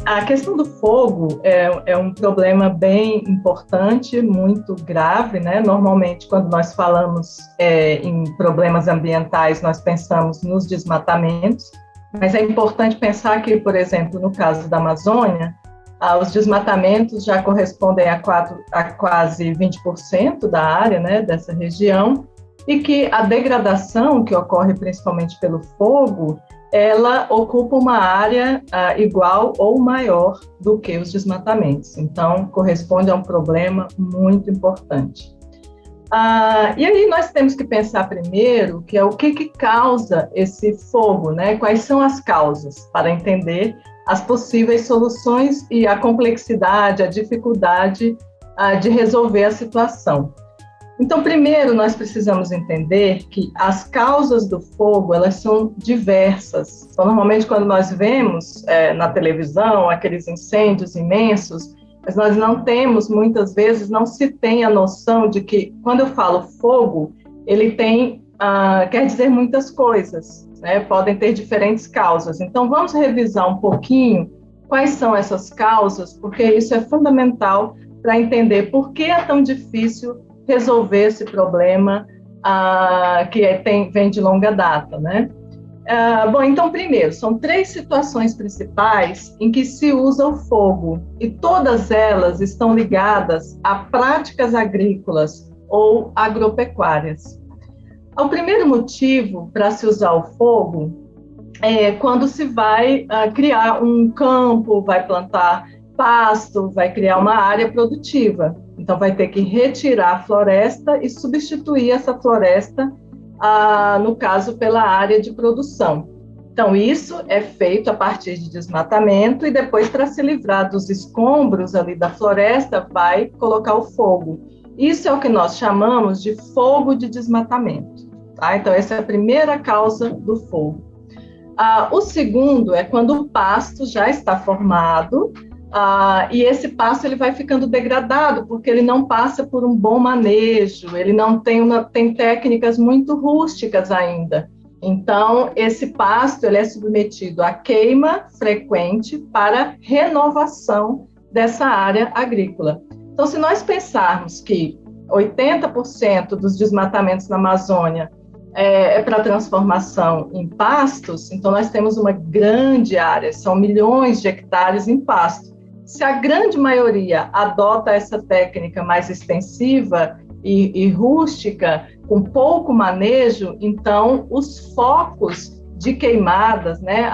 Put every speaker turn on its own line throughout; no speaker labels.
A questão do fogo é um problema bem importante, muito grave, né? Normalmente, quando nós falamos em problemas ambientais, nós pensamos nos desmatamentos, mas é importante pensar que, por exemplo, no caso da Amazônia, os desmatamentos já correspondem a quase 20% da área, né, dessa região, e que a degradação que ocorre principalmente pelo fogo, ela ocupa uma área igual ou maior do que os desmatamentos. Então, corresponde a um problema muito importante. E aí nós temos que pensar primeiro que é o que causa esse fogo, né? Quais são as causas, para entender as possíveis soluções e a complexidade, a dificuldade de resolver a situação. Então, primeiro, nós precisamos entender que as causas do fogo, elas são diversas. Então, normalmente, quando nós vemos na televisão aqueles incêndios imensos, mas nós não temos, muitas vezes, não se tem a noção de que, quando eu falo fogo, ele quer dizer muitas coisas, né? Podem ter diferentes causas. Então, vamos revisar um pouquinho quais são essas causas, porque isso é fundamental para entender por que é tão difícil resolver esse problema que vem de longa data, né? Bom, então, primeiro, são 3 situações principais em que se usa o fogo, e todas elas estão ligadas a práticas agrícolas ou agropecuárias. O primeiro motivo para se usar o fogo é quando se vai criar um campo, vai plantar pasto, vai criar uma área produtiva. Então, vai ter que retirar a floresta e substituir essa floresta, no caso, pela área de produção. Então, isso é feito a partir de desmatamento e depois, para se livrar dos escombros ali da floresta, vai colocar o fogo. Isso é o que nós chamamos de fogo de desmatamento. Tá? Então, essa é a primeira causa do fogo. O segundo é quando o pasto já está formado, e esse pasto ele vai ficando degradado, porque ele não passa por um bom manejo, ele não tem técnicas muito rústicas ainda. Então, esse pasto ele é submetido à queima frequente para renovação dessa área agrícola. Então, se nós pensarmos que 80% dos desmatamentos na Amazônia é para transformação em pastos, então nós temos uma grande área, são milhões de hectares em pasto. Se a grande maioria adota essa técnica mais extensiva e rústica, com pouco manejo, então os focos de queimadas, né,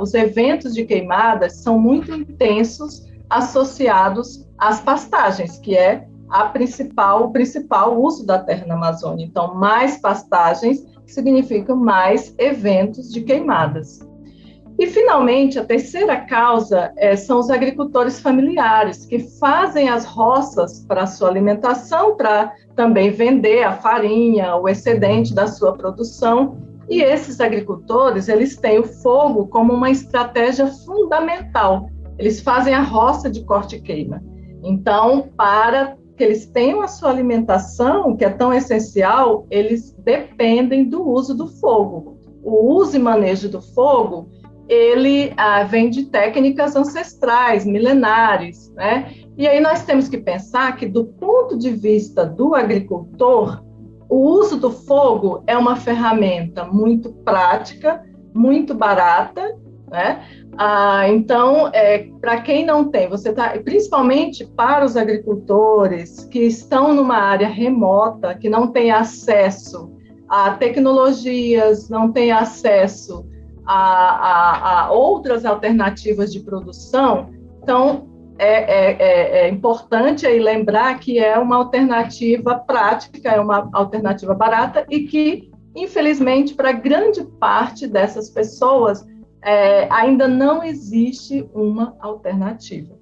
os eventos de queimadas são muito intensos associados às pastagens, que é o principal uso da terra na Amazônia. Então, mais pastagens significam mais eventos de queimadas. E, finalmente, a terceira causa são os agricultores familiares, que fazem as roças para a sua alimentação, para também vender a farinha, o excedente da sua produção. E esses agricultores, eles têm o fogo como uma estratégia fundamental. Eles fazem a roça de corte e queima. Então, para que eles tenham a sua alimentação, que é tão essencial, eles dependem do uso do fogo. O uso e manejo do fogo, ele vem de técnicas ancestrais, milenares, né? E aí nós temos que pensar que, do ponto de vista do agricultor, o uso do fogo é uma ferramenta muito prática, muito barata, né? Então, para quem não tem, principalmente para os agricultores que estão numa área remota, que não tem acesso a tecnologias, não tem acesso a outras alternativas de produção, então é importante aí lembrar que é uma alternativa prática, é uma alternativa barata e que, infelizmente, para grande parte dessas pessoas, ainda não existe uma alternativa.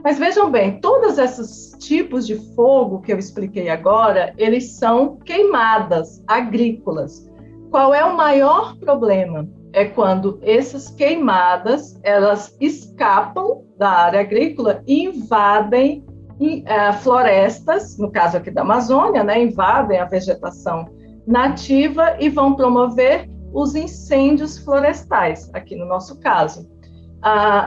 Mas vejam bem, todos esses tipos de fogo que eu expliquei agora, eles são queimadas agrícolas. Qual é o maior problema? É quando essas queimadas, elas escapam da área agrícola e invadem florestas, no caso aqui da Amazônia, né, invadem a vegetação nativa e vão promover os incêndios florestais, aqui no nosso caso.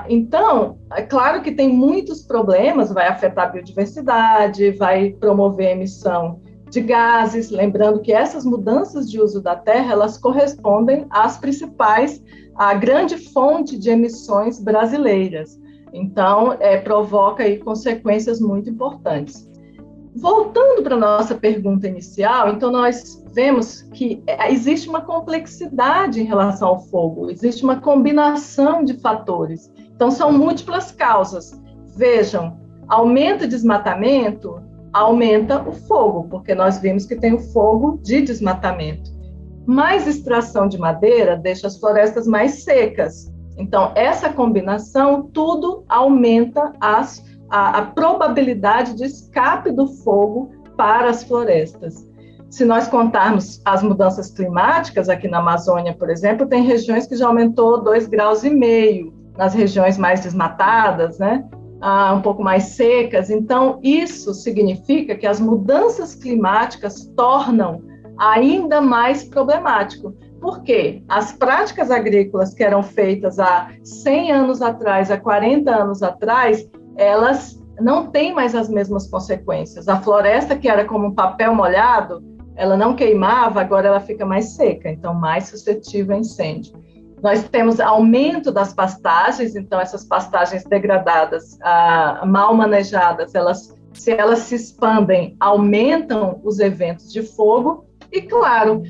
Então, é claro que tem muitos problemas, vai afetar a biodiversidade, vai promover a emissão de gases, lembrando que essas mudanças de uso da terra, elas correspondem às principais, à grande fonte de emissões brasileiras. Então, provoca aí consequências muito importantes. Voltando para a nossa pergunta inicial, então nós vemos que existe uma complexidade em relação ao fogo, existe uma combinação de fatores. Então, são múltiplas causas. Vejam, aumenta o desmatamento, aumenta o fogo, porque nós vimos que tem o fogo de desmatamento. Mais extração de madeira deixa as florestas mais secas. Então, essa combinação, tudo aumenta a probabilidade de escape do fogo para as florestas. Se nós contarmos as mudanças climáticas, aqui na Amazônia, por exemplo, tem regiões que já aumentou 2,5 graus, nas regiões mais desmatadas, né? Um pouco mais secas. Então, isso significa que as mudanças climáticas tornam ainda mais problemático. Por quê? As práticas agrícolas que eram feitas há 100 anos atrás, há 40 anos atrás, elas não têm mais as mesmas consequências. A floresta, que era como um papel molhado, ela não queimava, agora ela fica mais seca, então mais suscetível a incêndio. Nós temos aumento das pastagens, então essas pastagens degradadas, mal manejadas, se elas se expandem, aumentam os eventos de fogo. E, claro,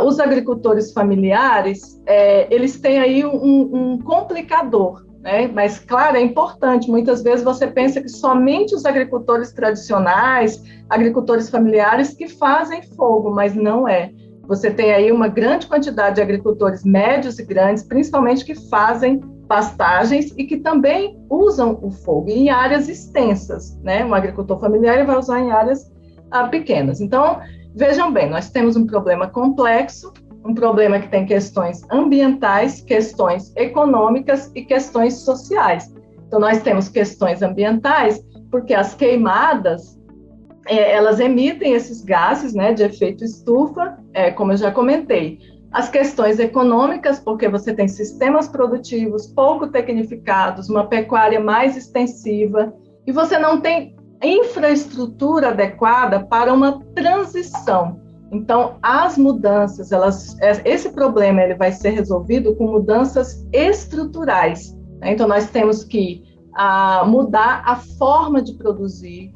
os agricultores familiares, eles têm aí um complicador, né? Mas, claro, é importante. Muitas vezes você pensa que somente os agricultores tradicionais, agricultores familiares que fazem fogo, mas não é. Você tem aí uma grande quantidade de agricultores médios e grandes, principalmente que fazem pastagens e que também usam o fogo em áreas extensas, né? Um agricultor familiar vai usar em áreas pequenas. Então, vejam bem, nós temos um problema complexo, um problema que tem questões ambientais, questões econômicas e questões sociais. Então, nós temos questões ambientais, porque as queimadas, elas emitem esses gases, né, de efeito estufa, como eu já comentei. As questões econômicas, porque você tem sistemas produtivos pouco tecnificados, uma pecuária mais extensiva, e você não tem infraestrutura adequada para uma transição. Então, as mudanças, esse problema ele vai ser resolvido com mudanças estruturais, né? Então, nós temos que mudar a forma de produzir,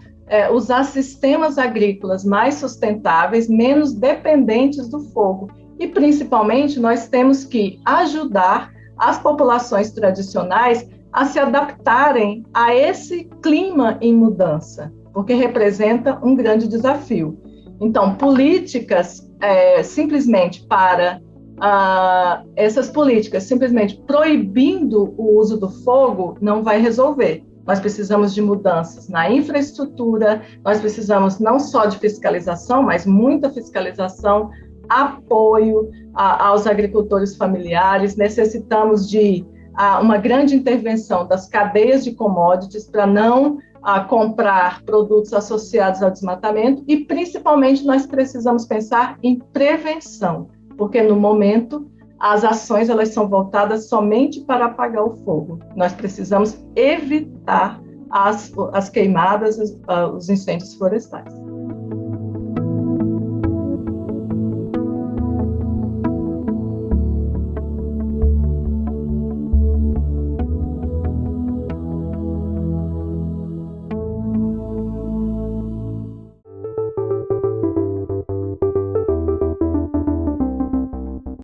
usar sistemas agrícolas mais sustentáveis, menos dependentes do fogo. E, principalmente, nós temos que ajudar as populações tradicionais a se adaptarem a esse clima em mudança, porque representa um grande desafio. Então, políticas simplesmente para essas políticas, simplesmente proibindo o uso do fogo, não vai resolver. Nós precisamos de mudanças na infraestrutura, nós precisamos não só de fiscalização, mas muita fiscalização, apoio aos agricultores familiares, necessitamos de uma grande intervenção das cadeias de commodities para não comprar produtos associados ao desmatamento e, principalmente, nós precisamos pensar em prevenção, porque, no momento, as ações elas são voltadas somente para apagar o fogo. Nós precisamos evitar as queimadas, os incêndios florestais.